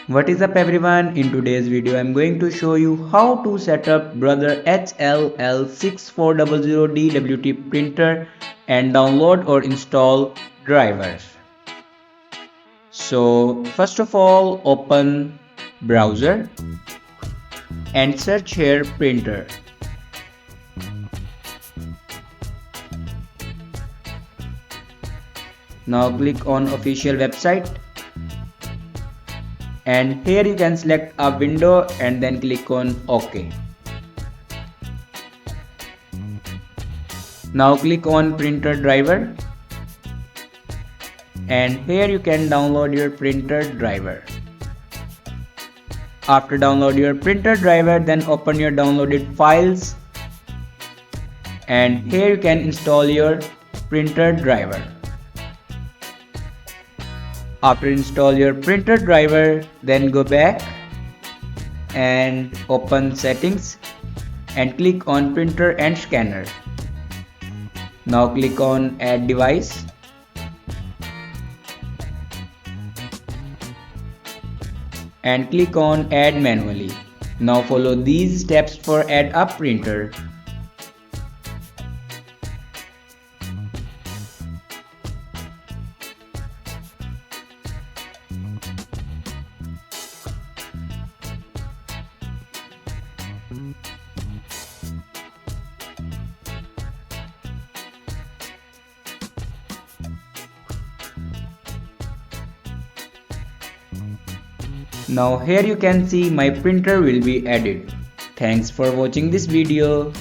What is up everyone, in today's video I am going to show you how to set up Brother HLL6400DWT printer and download or install drivers. So first of all, open browser and search here printer. Now click on official website. And here you can select a window and then click on OK. Now click on printer driver and here you can download your printer driver. After download your printer driver, then open your downloaded files and here you can install your printer driver. After install your printer driver, then go back and open settings and click on printer and scanner. Now click on add device and click on add manually. Now follow these steps for add a printer. Now here you can see my printer will be added. Thanks for watching this video.